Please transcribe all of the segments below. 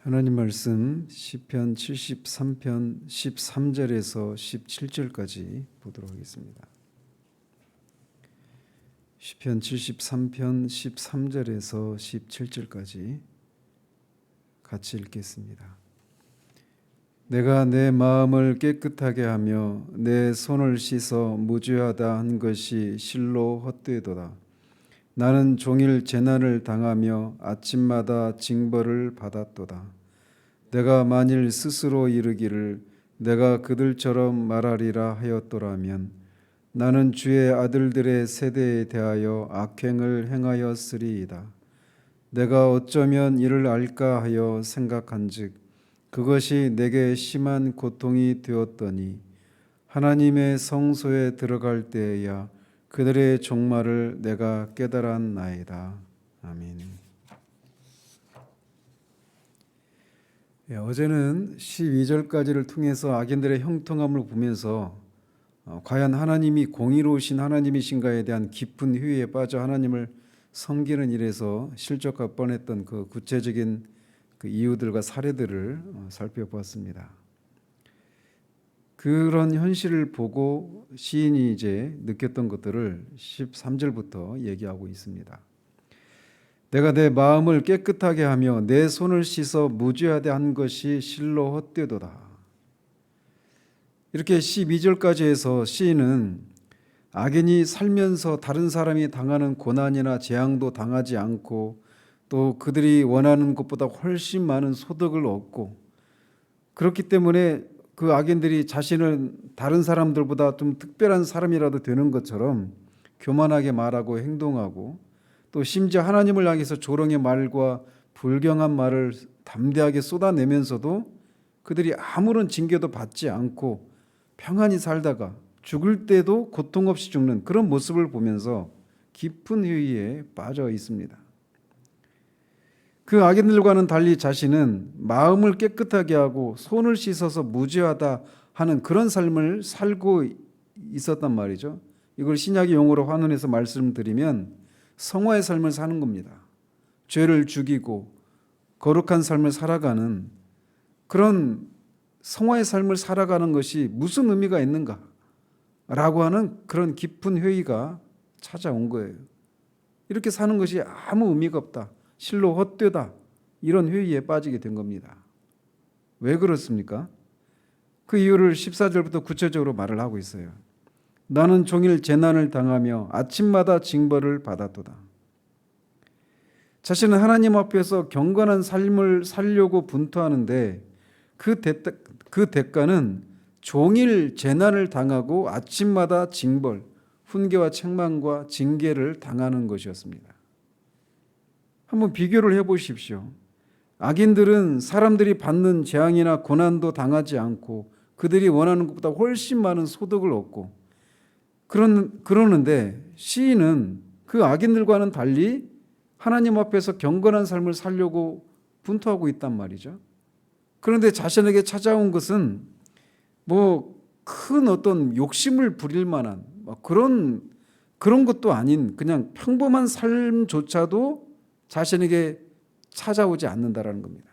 하나님 말씀 시편 73편 13절에서 17절까지 보도록 하겠습니다. 시편 73편 13절에서 17절까지 같이 읽겠습니다. 내가 내 마음을 깨끗하게 하며 내 손을 씻어 무죄하다 한 것이 실로 헛되도다. 나는 종일 재난을 당하며 아침마다 징벌을 받았도다. 내가 만일 스스로 이르기를 내가 그들처럼 말하리라 하였더라면 나는 주의 아들들의 세대에 대하여 악행을 행하였으리이다. 내가 어쩌면 이를 알까 하여 생각한즉 그것이 내게 심한 고통이 되었더니 하나님의 성소에 들어갈 때에야 그들의 종말을 내가 깨달았나이다. 아멘. 어제는 12절까지를 통해서 악인들의 형통함을 보면서 과연 하나님이 공의로우신 하나님이신가에 대한 깊은 회의에 빠져 하나님을 섬기는 일에서 실족할 뻔했던 그 구체적인 그 이유들과 사례들을 살펴보았습니다. 그런 현실을 보고 시인이 이제 느꼈던 것들을 13절부터 얘기하고 있습니다. 내가 내 마음을 깨끗하게 하며 내 손을 씻어 무죄하게 한 것이 실로 헛되도다. 이렇게 12절까지 해서 시인은 악인이 살면서 다른 사람이 당하는 고난이나 재앙도 당하지 않고 또 그들이 원하는 것보다 훨씬 많은 소득을 얻고 그렇기 때문에 그 악인들이 자신은 다른 사람들보다 좀 특별한 사람이라도 되는 것처럼 교만하게 말하고 행동하고 또 심지어 하나님을 향해서 조롱의 말과 불경한 말을 담대하게 쏟아내면서도 그들이 아무런 징계도 받지 않고 평안히 살다가 죽을 때도 고통 없이 죽는 그런 모습을 보면서 깊은 회의에 빠져 있습니다. 그 악인들과는 달리 자신은 마음을 깨끗하게 하고 손을 씻어서 무죄하다 하는 그런 삶을 살고 있었단 말이죠. 이걸 신약의 용어로 환원해서 말씀드리면 성화의 삶을 사는 겁니다. 죄를 죽이고 거룩한 삶을 살아가는 그런 성화의 삶을 살아가는 것이 무슨 의미가 있는가 라고 하는 그런 깊은 회의가 찾아온 거예요. 이렇게 사는 것이 아무 의미가 없다. 실로 헛되다. 이런 회의에 빠지게 된 겁니다. 왜 그렇습니까? 그 이유를 14절부터 구체적으로 말을 하고 있어요. 나는 종일 재난을 당하며 아침마다 징벌을 받았도다. 자신은 하나님 앞에서 경건한 삶을 살려고 분투하는데 그 대가는 종일 재난을 당하고 아침마다 징벌, 훈계와 책망과 징계를 당하는 것이었습니다. 한번 비교를 해보십시오. 악인들은 사람들이 받는 재앙이나 고난도 당하지 않고 그들이 원하는 것보다 훨씬 많은 소득을 얻고 그러는데 시인은 그 악인들과는 달리 하나님 앞에서 경건한 삶을 살려고 분투하고 있단 말이죠. 그런데 자신에게 찾아온 것은 큰 어떤 욕심을 부릴 만한 그런 것도 아닌 그냥 평범한 삶조차도 자신에게 찾아오지 않는다라는 겁니다.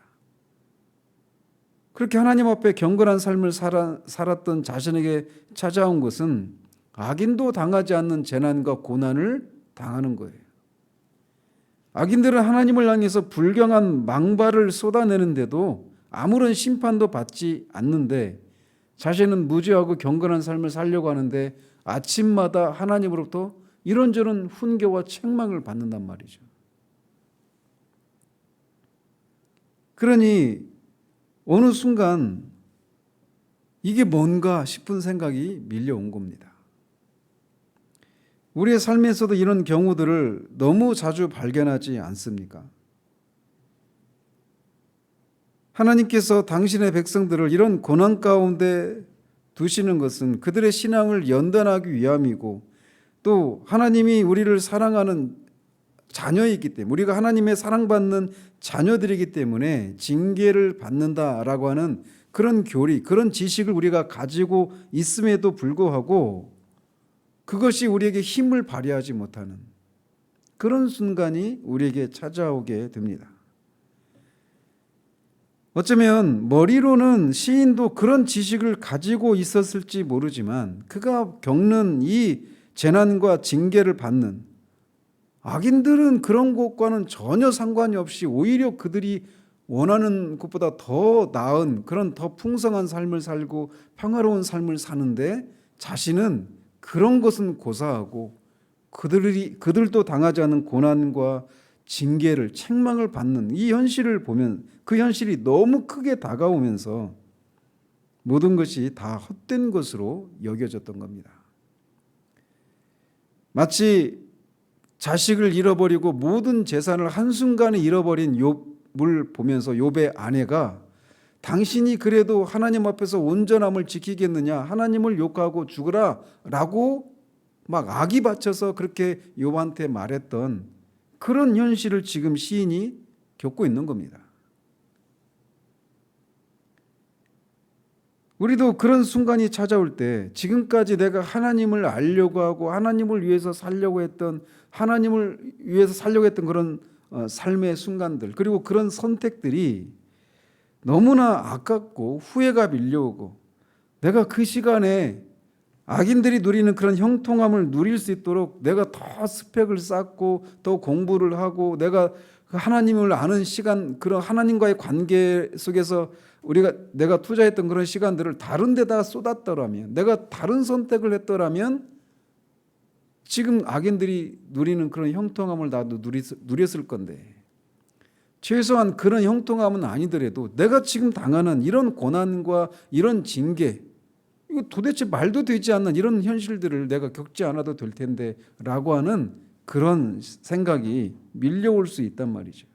그렇게 하나님 앞에 경건한 삶을 살았던 자신에게 찾아온 것은 악인도 당하지 않는 재난과 고난을 당하는 거예요. 악인들은 하나님을 향해서 불경한 망발을 쏟아내는데도 아무런 심판도 받지 않는데 자신은 무죄하고 경건한 삶을 살려고 하는데 아침마다 하나님으로부터 이런저런 훈계와 책망을 받는단 말이죠. 그러니 어느 순간 이게 뭔가 싶은 생각이 밀려온 겁니다. 우리의 삶에서도 이런 경우들을 너무 자주 발견하지 않습니까? 하나님께서 당신의 백성들을 이런 고난 가운데 두시는 것은 그들의 신앙을 연단하기 위함이고 또 하나님이 우리를 사랑하는 자녀이기 때문에 우리가 하나님의 사랑받는 자녀들이기 때문에 징계를 받는다라고 하는 그런 교리, 그런 지식을 우리가 가지고 있음에도 불구하고 그것이 우리에게 힘을 발휘하지 못하는 그런 순간이 우리에게 찾아오게 됩니다. 어쩌면 머리로는 시인도 그런 지식을 가지고 있었을지 모르지만 그가 겪는 이 재난과 징계를 받는 악인들은 그런 것과는 전혀 상관이 없이 오히려 그들이 원하는 것보다 더 나은 그런 더 풍성한 삶을 살고 평화로운 삶을 사는데 자신은 그런 것은 고사하고 그들도 당하지 않은 고난과 징계를 책망을 받는 이 현실을 보면 그 현실이 너무 크게 다가오면서 모든 것이 다 헛된 것으로 여겨졌던 겁니다. 마치 자식을 잃어버리고 모든 재산을 한순간에 잃어버린 욥을 보면서 욥의 아내가 당신이 그래도 하나님 앞에서 온전함을 지키겠느냐, 하나님을 욕하고 죽으라 라고 막 악이 받쳐서 그렇게 욥한테 말했던 그런 현실을 지금 시인이 겪고 있는 겁니다. 우리도 그런 순간이 찾아올 때 지금까지 내가 하나님을 알려고 하고 하나님을 위해서 살려고 했던 그런 삶의 순간들 그리고 그런 선택들이 너무나 아깝고 후회가 밀려오고 내가 그 시간에 악인들이 누리는 그런 형통함을 누릴 수 있도록 내가 더 스펙을 쌓고 더 공부를 하고 내가 하나님을 아는 시간 그런 하나님과의 관계 속에서 내가 투자했던 그런 시간들을 다른 데다 쏟았더라면 내가 다른 선택을 했더라면 지금 악인들이 누리는 그런 형통함을 나도 누렸을 건데 최소한 그런 형통함은 아니더라도 내가 지금 당하는 이런 고난과 이런 징계 이거 도대체 말도 되지 않는 이런 현실들을 내가 겪지 않아도 될 텐데 라고 하는 그런 생각이 밀려올 수 있단 말이죠.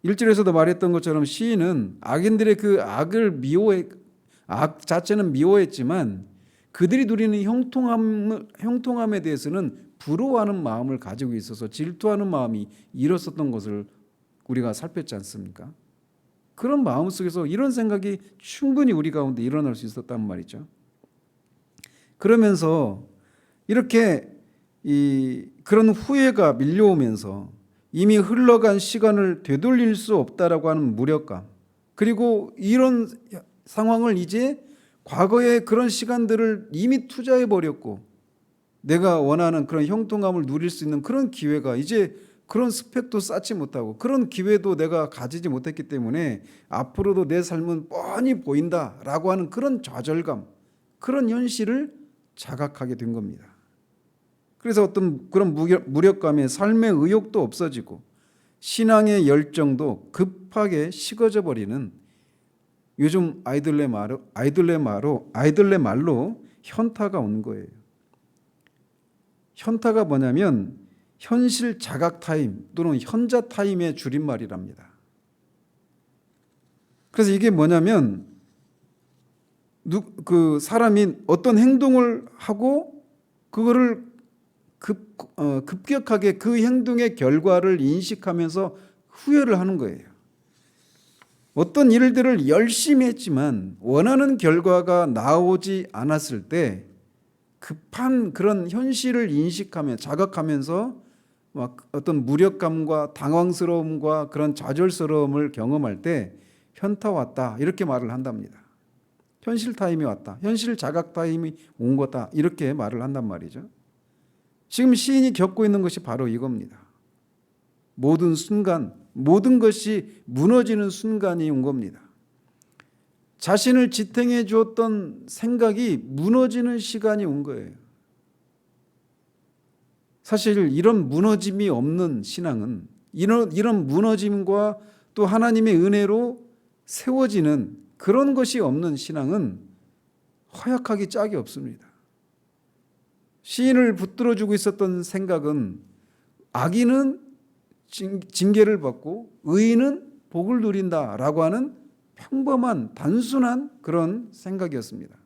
1절에서도 말했던 것처럼 시인은 악인들의 그 악 자체는 미워했지만 그들이 누리는 형통함에 대해서는 부러워하는 마음을 가지고 있어서 질투하는 마음이 일었었던 것을 우리가 살폈지 않습니까? 그런 마음 속에서 이런 생각이 충분히 우리 가운데 일어날 수 있었단 말이죠. 그러면서 이렇게 그런 후회가 밀려오면서 이미 흘러간 시간을 되돌릴 수 없다라고 하는 무력감 그리고 이런 상황을 이제 과거의 그런 시간들을 이미 투자해 버렸고 내가 원하는 그런 형통함을 누릴 수 있는 그런 기회가 이제 그런 스펙도 쌓지 못하고 그런 기회도 내가 가지지 못했기 때문에 앞으로도 내 삶은 뻔히 보인다라고 하는 그런 좌절감 그런 현실을 자각하게 된 겁니다. 그래서 어떤 그런 무력감에 삶의 의욕도 없어지고 신앙의 열정도 급하게 식어져 버리는 요즘 아이들의 말로 현타가 온 거예요. 현타가 뭐냐면 현실 자각 타임 또는 현자 타임의 줄임말이랍니다. 그래서 이게 뭐냐면 그 사람이 어떤 행동을 하고 그거를 급격하게 그 행동의 결과를 인식하면서 후회를 하는 거예요. 어떤 일들을 열심히 했지만 원하는 결과가 나오지 않았을 때 급한 그런 현실을 인식하며 자각하면서 막 어떤 무력감과 당황스러움과 그런 좌절스러움을 경험할 때 현타 왔다 이렇게 말을 한답니다. 현실 타임이 왔다. 현실 자각 타임이 온 거다. 이렇게 말을 한단 말이죠. 지금 시인이 겪고 있는 것이 바로 이겁니다. 모든 순간, 모든 것이 무너지는 순간이 온 겁니다. 자신을 지탱해 주었던 생각이 무너지는 시간이 온 거예요. 사실 이런 무너짐이 없는 신앙은 이런 무너짐과 또 하나님의 은혜로 세워지는 그런 것이 없는 신앙은 허약하기 짝이 없습니다. 시인을 붙들어주고 있었던 생각은 악인은 징계를 받고 의인은 복을 누린다라고 하는 평범한 단순한 그런 생각이었습니다.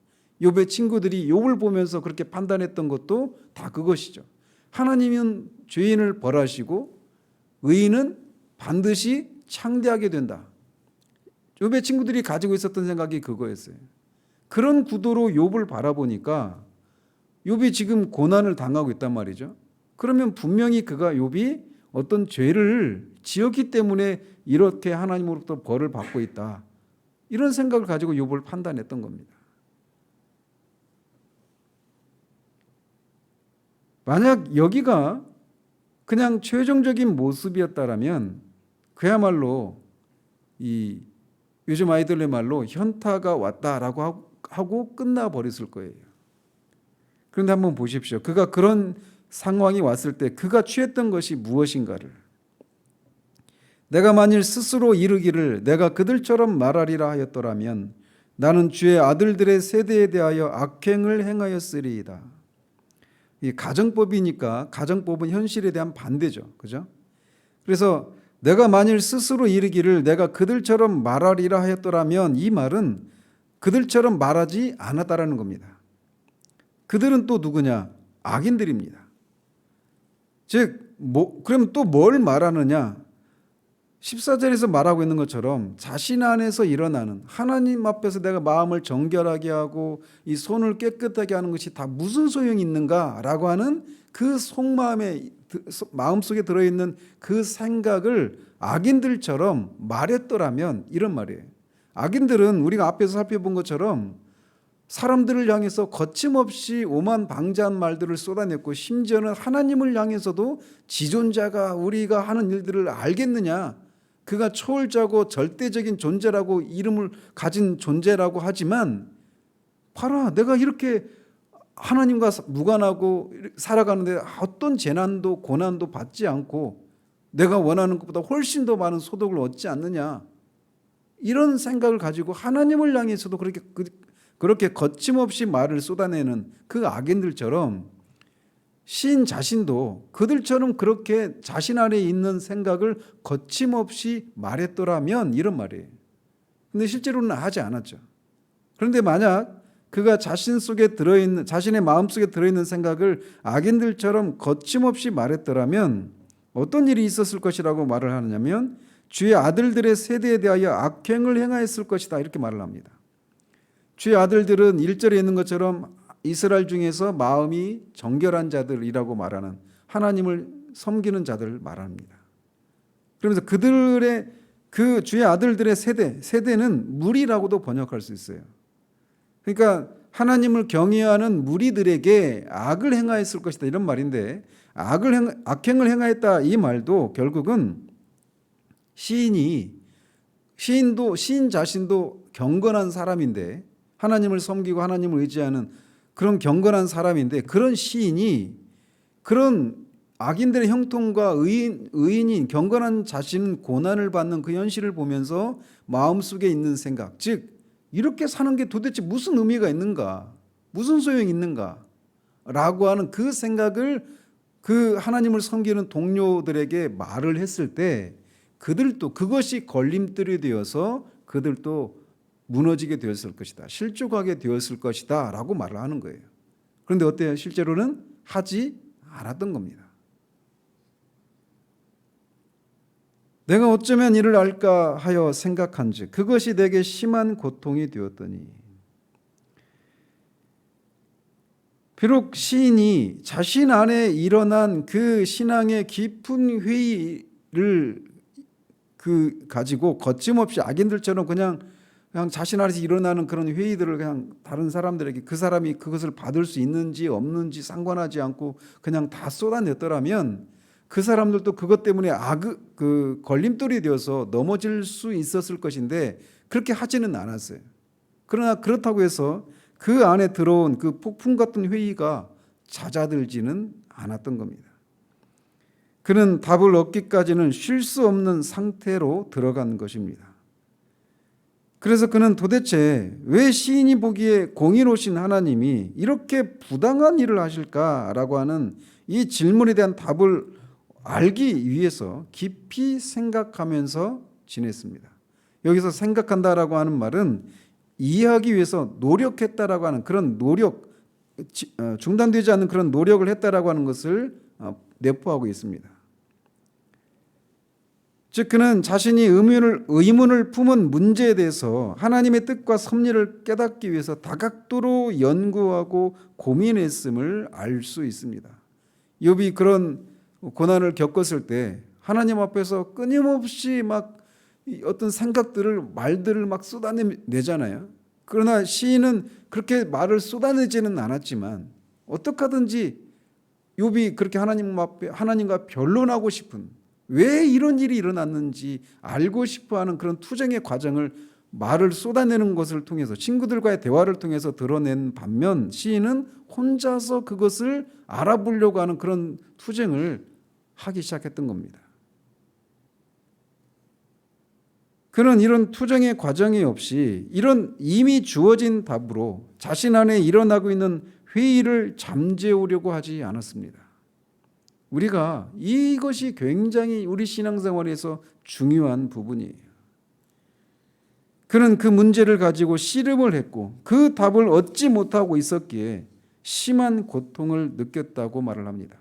욥의 친구들이 욥을 보면서 그렇게 판단했던 것도 다 그것이죠. 하나님은 죄인을 벌하시고 의인은 반드시 창대하게 된다. 욥의 친구들이 가지고 있었던 생각이 그거였어요. 그런 구도로 욥을 바라보니까 욥이 지금 고난을 당하고 있단 말이죠. 그러면 분명히 욥이 어떤 죄를 지었기 때문에 이렇게 하나님으로부터 벌을 받고 있다. 이런 생각을 가지고 욥을 판단했던 겁니다. 만약 여기가 그냥 최종적인 모습이었다라면 그야말로 이 요즘 아이들의 말로 현타가 왔다라고 하고 끝나버렸을 거예요. 그런데 한번 보십시오. 그가 그런 상황이 왔을 때 그가 취했던 것이 무엇인가를, 내가 만일 스스로 이르기를 내가 그들처럼 말하리라 하였더라면 나는 주의 아들들의 세대에 대하여 악행을 행하였으리이다. 이 가정법이니까 가정법은 현실에 대한 반대죠. 그죠? 그래서 내가 만일 스스로 이르기를 내가 그들처럼 말하리라 하였더라면 이 말은 그들처럼 말하지 않았다라는 겁니다. 그들은 또 누구냐? 악인들입니다. 즉, 그럼 또 뭘 말하느냐? 14절에서 말하고 있는 것처럼 자신 안에서 일어나는, 하나님 앞에서 내가 마음을 정결하게 하고 이 손을 깨끗하게 하는 것이 다 무슨 소용이 있는가라고 하는 그 속마음에, 마음속에 들어있는 그 생각을 악인들처럼 말했더라면, 이런 말이에요. 악인들은 우리가 앞에서 살펴본 것처럼 사람들을 향해서 거침없이 오만방자한 말들을 쏟아냈고, 심지어는 하나님을 향해서도 지존자가 우리가 하는 일들을 알겠느냐, 그가 초월자고 절대적인 존재라고 이름을 가진 존재라고 하지만, 봐라, 내가 이렇게 하나님과 무관하고 살아가는데 어떤 재난도 고난도 받지 않고 내가 원하는 것보다 훨씬 더 많은 소득을 얻지 않느냐, 이런 생각을 가지고 하나님을 향해서도 그렇게 거침없이 말을 쏟아내는 그 악인들처럼 시인 자신도 그들처럼 그렇게 자신 안에 있는 생각을 거침없이 말했더라면, 이런 말이에요. 근데 실제로는 하지 않았죠. 그런데 만약 그가 자신의 마음속에 들어있는 생각을 악인들처럼 거침없이 말했더라면 어떤 일이 있었을 것이라고 말을 하느냐면, 주의 아들들의 세대에 대하여 악행을 행하였을 것이다, 이렇게 말을 합니다. 주의 아들들은 1절에 있는 것처럼 이스라엘 중에서 마음이 정결한 자들이라고 말하는, 하나님을 섬기는 자들을 말합니다. 그러면서 그들의 그 주의 아들들의 세대는 무리라고도 번역할 수 있어요. 그러니까 하나님을 경외하는 무리들에게 악을 행하였을 것이다, 이런 말인데, 악행을 행하였다 이 말도 결국은 시인 자신도 경건한 사람인데, 하나님을 섬기고 하나님을 의지하는 그런 경건한 사람인데, 그런 시인이 그런 악인들의 형통과 의인인 경건한 자신은 고난을 받는 그 현실을 보면서 마음속에 있는 생각, 즉 이렇게 사는 게 도대체 무슨 의미가 있는가, 무슨 소용이 있는가 라고 하는 그 생각을 그 하나님을 섬기는 동료들에게 말을 했을 때, 그들도 그것이 걸림돌이 되어서 그들도 무너지게 되었을 것이다, 실족하게 되었을 것이다 라고 말을 하는 거예요. 그런데 어때요? 실제로는 하지 않았던 겁니다. 내가 어쩌면 이를 알까 하여 생각한즉 그것이 내게 심한 고통이 되었더니. 비록 시인이 자신 안에 일어난 그 신앙의 깊은 회의를 가지고 거침없이 악인들처럼 그냥 자신 안에서 일어나는 그런 회의들을 그냥 다른 사람들에게, 그 사람이 그것을 받을 수 있는지 없는지 상관하지 않고 그냥 다 쏟아냈더라면, 그 사람들도 그것 때문에 걸림돌이 되어서 넘어질 수 있었을 것인데 그렇게 하지는 않았어요. 그러나 그렇다고 해서 그 안에 들어온 그 폭풍 같은 회의가 잦아들지는 않았던 겁니다. 그는 답을 얻기까지는 쉴 수 없는 상태로 들어간 것입니다. 그래서 그는 도대체 왜 시인이 보기에 공의로우신 하나님이 이렇게 부당한 일을 하실까라고 하는 이 질문에 대한 답을 알기 위해서 깊이 생각하면서 지냈습니다. 여기서 생각한다라고 하는 말은 이해하기 위해서 노력했다라고 하는 그런 노력, 중단되지 않는 그런 노력을 했다라고 하는 것을 내포하고 있습니다. 즉 그는 자신이 의문을 품은 문제에 대해서 하나님의 뜻과 섭리를 깨닫기 위해서 다각도로 연구하고 고민했음을 알 수 있습니다. 욥이 그런 고난을 겪었을 때 하나님 앞에서 끊임없이 막 어떤 생각들을 말들을 막 쏟아내잖아요. 그러나 시인은 그렇게 말을 쏟아내지는 않았지만 어떻게 하든지 욥이 그렇게 하나님 앞에 하나님과 변론하고 싶은, 왜 이런 일이 일어났는지 알고 싶어하는 그런 투쟁의 과정을 말을 쏟아내는 것을 통해서, 친구들과의 대화를 통해서 드러낸 반면 시인은 혼자서 그것을 알아보려고 하는 그런 투쟁을 하기 시작했던 겁니다. 그는 이런 투쟁의 과정이 없이 이런 이미 주어진 답으로 자신 안에 일어나고 있는 회의를 잠재우려고 하지 않았습니다. 우리가 이것이 굉장히 우리 신앙생활에서 중요한 부분이에요. 그는 그 문제를 가지고 씨름을 했고 그 답을 얻지 못하고 있었기에 심한 고통을 느꼈다고 말을 합니다.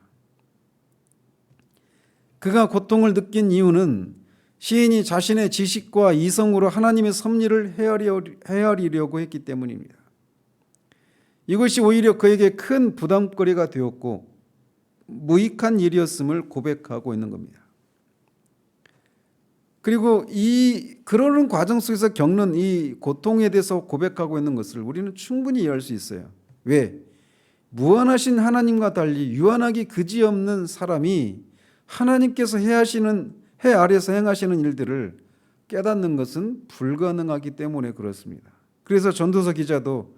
그가 고통을 느낀 이유는 시인이 자신의 지식과 이성으로 하나님의 섭리를 헤아리려고 했기 때문입니다. 이것이 오히려 그에게 큰 부담거리가 되었고 무익한 일이었음을 고백하고 있는 겁니다. 그리고 그러는 과정 속에서 겪는 이 고통에 대해서 고백하고 있는 것을 우리는 충분히 이해할 수 있어요. 왜? 무한하신 하나님과 달리 유한하기 그지없는 사람이 하나님께서 해 아래에서 행하시는 일들을 깨닫는 것은 불가능하기 때문에 그렇습니다. 그래서 전도서 기자도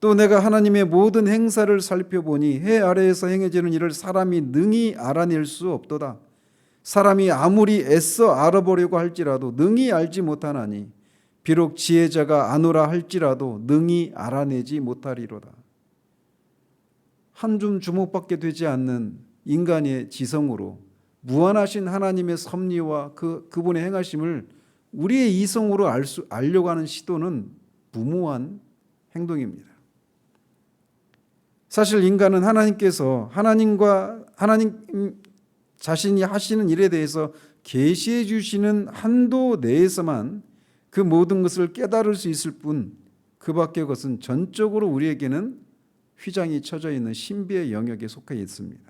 또 내가 하나님의 모든 행사를 살펴보니 해 아래에서 행해지는 일을 사람이 능히 알아낼 수 없도다. 사람이 아무리 애써 알아보려고 할지라도 능히 알지 못하나니 비록 지혜자가 아노라 할지라도 능히 알아내지 못하리로다. 한 줌 주목받게 되지 않는 인간의 지성으로 무한하신 하나님의 섭리와 그분의 행하심을 우리의 이성으로 알려고 하는 시도는 무모한 행동입니다. 사실 인간은 하나님 자신이 하시는 일에 대해서 계시해 주시는 한도 내에서만 그 모든 것을 깨달을 수 있을 뿐 그 밖의 것은 전적으로 우리에게는 휘장이 쳐져 있는 신비의 영역에 속해 있습니다.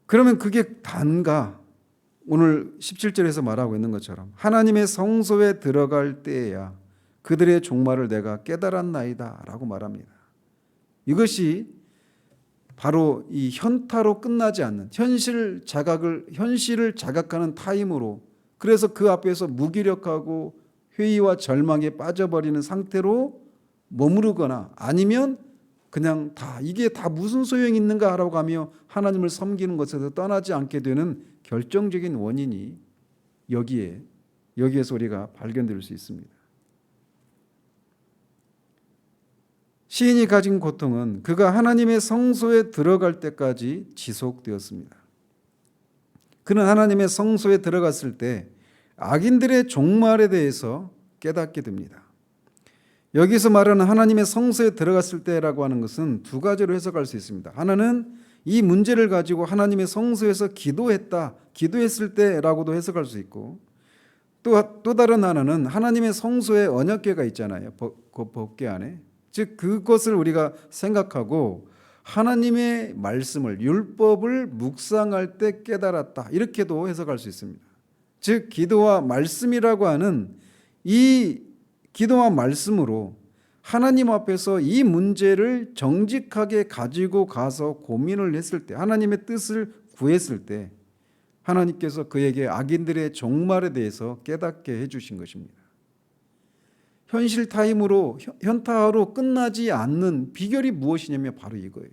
그러면 그게 단가? 오늘 17절에서 말하고 있는 것처럼 하나님의 성소에 들어갈 때에야 그들의 종말을 내가 깨달았나이다 라고 말합니다. 이것이 바로 이 현타로 끝나지 않는 현실을 자각하는 타임으로, 그래서 그 앞에서 무기력하고 회의와 절망에 빠져버리는 상태로 머무르거나 아니면 그냥 이게 다 무슨 소용이 있는가 하라고 하며 하나님을 섬기는 것에서 떠나지 않게 되는 결정적인 원인이 여기에서 우리가 발견될 수 있습니다. 시인이 가진 고통은 그가 하나님의 성소에 들어갈 때까지 지속되었습니다. 그는 하나님의 성소에 들어갔을 때 악인들의 종말에 대해서 깨닫게 됩니다. 여기서 말하는 하나님의 성소에 들어갔을 때라고 하는 것은 두 가지로 해석할 수 있습니다. 하나는 이 문제를 가지고 하나님의 성소에서 기도했을 때라고도 해석할 수 있고, 또 다른 하나는 하나님의 성소에 언약궤가 있잖아요. 법궤 안에. 즉 그것을 우리가 생각하고 하나님의 말씀을, 율법을 묵상할 때 깨달았다, 이렇게도 해석할 수 있습니다. 즉 기도와 말씀이라고 하는 이 기도와 말씀으로 하나님 앞에서 이 문제를 정직하게 가지고 가서 고민을 했을 때, 하나님의 뜻을 구했을 때 하나님께서 그에게 악인들의 종말에 대해서 깨닫게 해주신 것입니다. 현실 타임으로, 현타로 끝나지 않는 비결이 무엇이냐면 바로 이거예요.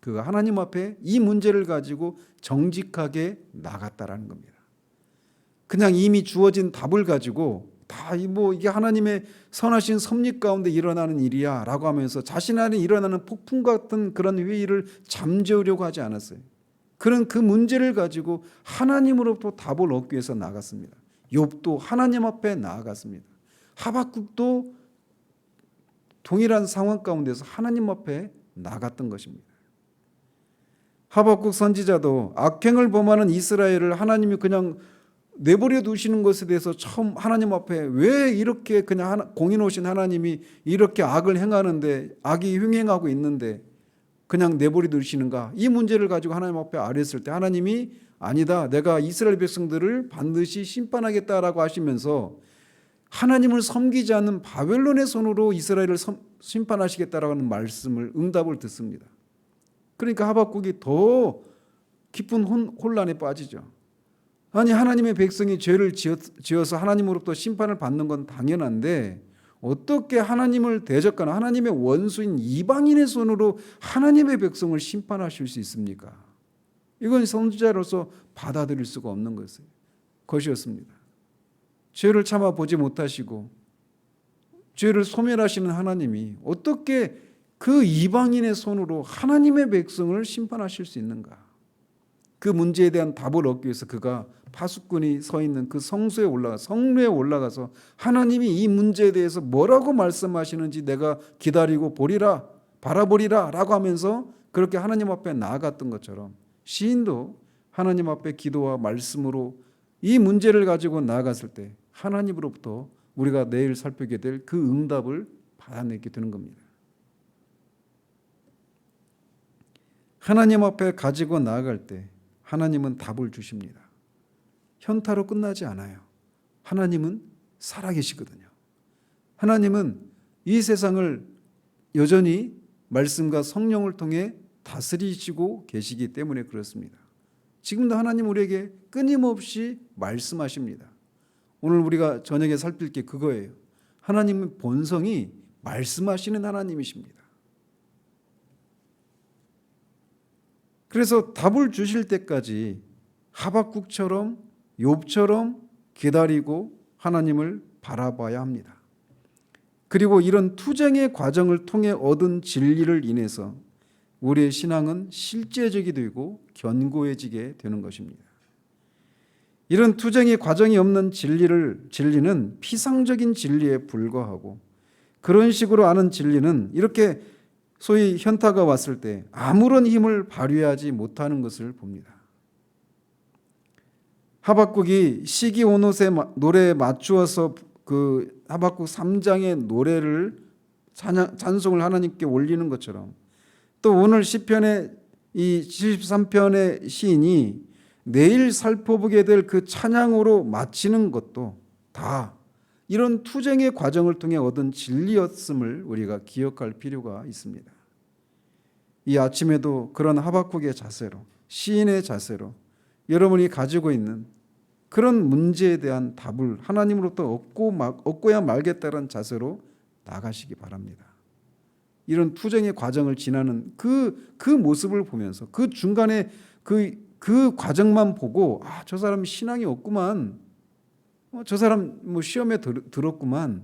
그가 하나님 앞에 이 문제를 가지고 정직하게 나갔다라는 겁니다. 그냥 이미 주어진 답을 가지고 이게 하나님의 선하신 섭리 가운데 일어나는 일이야 라고 하면서 자신 안에 일어나는 폭풍 같은 그런 회의를 잠재우려고 하지 않았어요. 그는 그 문제를 가지고 하나님으로부터 답을 얻기 위해서 나갔습니다. 욥도 하나님 앞에 나아갔습니다. 하박국도 동일한 상황 가운데서 하나님 앞에 나갔던 것입니다. 하박국 선지자도 악행을 범하는 이스라엘을 하나님이 그냥 내버려 두시는 것에 대해서 처음 하나님 앞에 왜 이렇게 그냥 공인 오신 하나님이 이렇게 악을 행하는데, 악이 횡행하고 있는데 그냥 내버려 두시는가? 이 문제를 가지고 하나님 앞에 아뢰었을 때 하나님이 아니다, 내가 이스라엘 백성들을 반드시 심판하겠다라고 하시면서 하나님을 섬기지 않는 바벨론의 손으로 이스라엘을 심판하시겠다라는 말씀을, 응답을 듣습니다. 그러니까 하박국이 더 깊은 혼란에 빠지죠. 아니, 하나님의 백성이 죄를 지어서 하나님으로부터 심판을 받는 건 당연한데 어떻게 하나님을 대적하는 하나님의 원수인 이방인의 손으로 하나님의 백성을 심판하실 수 있습니까? 이건 선지자로서 받아들일 수가 없는 것이었습니다. 죄를 참아 보지 못하시고 죄를 소멸하시는 하나님이 어떻게 그 이방인의 손으로 하나님의 백성을 심판하실 수 있는가? 그 문제에 대한 답을 얻기 위해서 그가 파수꾼이 서 있는 그 성루에 올라가서 하나님이 이 문제에 대해서 뭐라고 말씀하시는지 내가 기다리고 보리라, 바라보리라 라고 하면서 그렇게 하나님 앞에 나아갔던 것처럼 시인도 하나님 앞에 기도와 말씀으로 이 문제를 가지고 나아갔을 때 하나님으로부터 우리가 내일 살피게 될 그 응답을 받아내게 되는 겁니다. 하나님 앞에 가지고 나아갈 때 하나님은 답을 주십니다. 현타로 끝나지 않아요. 하나님은 살아계시거든요. 하나님은 이 세상을 여전히 말씀과 성령을 통해 다스리시고 계시기 때문에 그렇습니다. 지금도 하나님 우리에게 끊임없이 말씀하십니다. 오늘 우리가 저녁에 살필 게 그거예요. 하나님의 본성이 말씀하시는 하나님이십니다. 그래서 답을 주실 때까지 하박국처럼 욥처럼 기다리고 하나님을 바라봐야 합니다. 그리고 이런 투쟁의 과정을 통해 얻은 진리를 인해서 우리의 신앙은 실제적이 되고 견고해지게 되는 것입니다. 이런 투쟁의 과정이 없는 진리는 피상적인 진리에 불과하고 그런 식으로 아는 진리는 이렇게 소위 현타가 왔을 때 아무런 힘을 발휘하지 못하는 것을 봅니다. 하박국이 시기온옷의 노래에 맞추어서 그 하박국 3장의 노래를 찬송을 하나님께 올리는 것처럼 또 오늘 시편의 이 73편의 시인이 내일 살펴보게 될 그 찬양으로 마치는 것도 다 이런 투쟁의 과정을 통해 얻은 진리였음을 우리가 기억할 필요가 있습니다. 이 아침에도 그런 하박국의 자세로, 시인의 자세로 여러분이 가지고 있는 그런 문제에 대한 답을 하나님으로부터 얻고야 말겠다는 자세로 나가시기 바랍니다. 이런 투쟁의 과정을 지나는 그 모습을 보면서 그 중간에 그 과정만 보고 저 사람 신앙이 없구만, 저 사람 시험에 들었구만,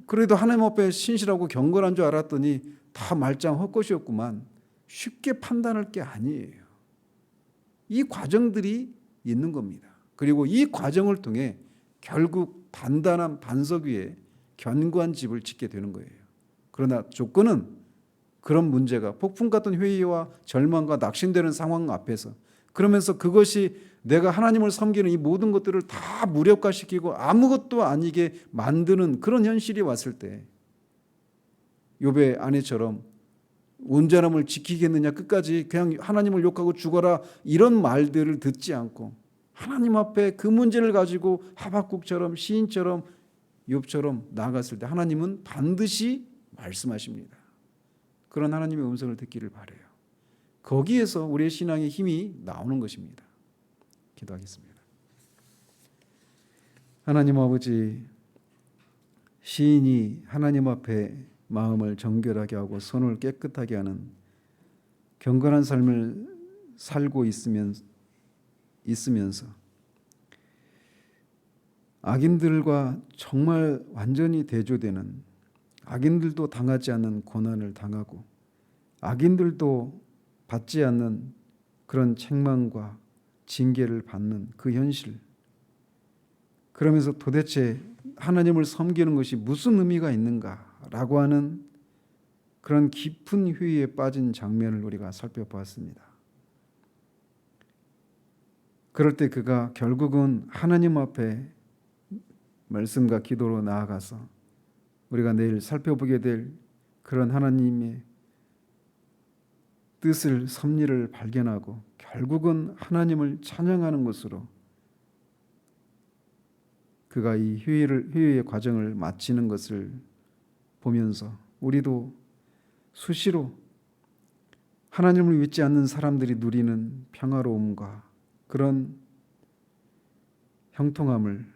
그래도 하나님 앞에 신실하고 경건한 줄 알았더니 다 말짱 헛것이었구만, 쉽게 판단할 게 아니에요. 이 과정들이 있는 겁니다. 그리고 이 과정을 통해 결국 단단한 반석 위에 견고한 집을 짓게 되는 거예요. 그러나 조건은 그런 문제가 폭풍 같은 회의와 절망과 낙심되는 상황 앞에서, 그러면서 그것이 내가 하나님을 섬기는 이 모든 것들을 다 무력화시키고 아무것도 아니게 만드는 그런 현실이 왔을 때 욥의 아내처럼 온전함을 지키겠느냐, 끝까지 그냥 하나님을 욕하고 죽어라, 이런 말들을 듣지 않고 하나님 앞에 그 문제를 가지고 하박국처럼 시인처럼 욥처럼 나아갔을 때 하나님은 반드시 말씀하십니다. 그런 하나님의 음성을 듣기를 바라요. 거기에서 우리의 신앙의 힘이 나오는 것입니다. 기도하겠습니다. 하나님 아버지, 시인이 하나님 앞에 마음을 정결하게 하고 손을 깨끗하게 하는 경건한 삶을 살고 있으면서 악인들과 정말 완전히 대조되는, 악인들도 당하지 않는 고난을 당하고 악인들도 받지 않는 그런 책망과 징계를 받는 그 현실, 그러면서 도대체 하나님을 섬기는 것이 무슨 의미가 있는가라고 하는 그런 깊은 회의에 빠진 장면을 우리가 살펴보았습니다. 그럴 때 그가 결국은 하나님 앞에 말씀과 기도로 나아가서 우리가 내일 살펴보게 될 그런 하나님의 뜻을 섭리를 발견하고 결국은 하나님을 찬양하는 것으로 그가 이 회의의 과정을 마치는 것을 보면서 우리도 수시로 하나님을 믿지 않는 사람들이 누리는 평화로움과 그런 형통함을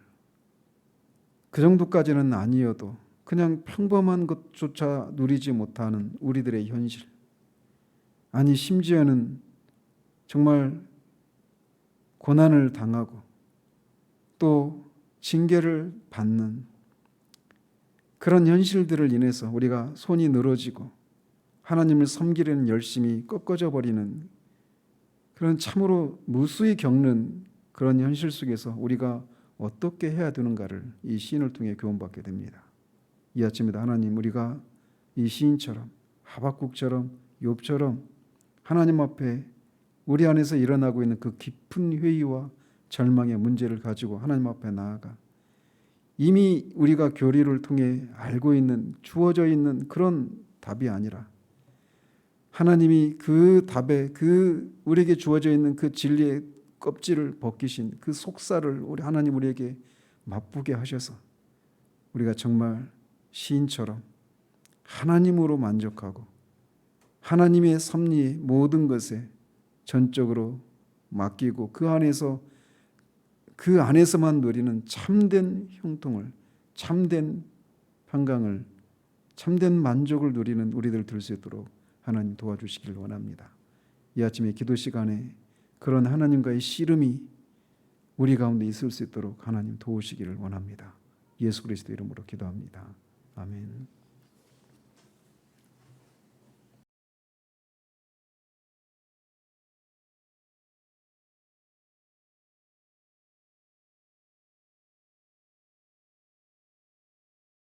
그 정도까지는 아니어도 그냥 평범한 것조차 누리지 못하는 우리들의 현실, 아니 심지어는 정말 고난을 당하고 또 징계를 받는 그런 현실들을 인해서 우리가 손이 늘어지고 하나님을 섬기려는 열심이 꺾어져 버리는 그런 참으로 무수히 겪는 그런 현실 속에서 우리가 어떻게 해야 되는가를 이 시인을 통해 교훈받게 됩니다. 이 아침에도 하나님, 우리가 이 시인처럼 하박국처럼 욥처럼 하나님 앞에 우리 안에서 일어나고 있는 그 깊은 회의와 절망의 문제를 가지고 하나님 앞에 나아가 이미 우리가 교리를 통해 알고 있는 주어져 있는 그런 답이 아니라 하나님이 그 답에 그 우리에게 주어져 있는 그 진리의 껍질을 벗기신 그 속살을 하나님 우리에게 맛보게 하셔서 우리가 정말 시인처럼 하나님으로 만족하고 하나님의 섭리의 모든 것에 전적으로 맡기고 그 안에서만 누리는 참된 형통을, 참된 평강을, 참된 만족을 누리는 우리들 될 수 있도록 하나님 도와주시길 원합니다. 이 아침에 기도 시간에 그런 하나님과의 씨름이 우리 가운데 있을 수 있도록 하나님 도우시기를 원합니다. 예수 그리스도 이름으로 기도합니다. 아멘.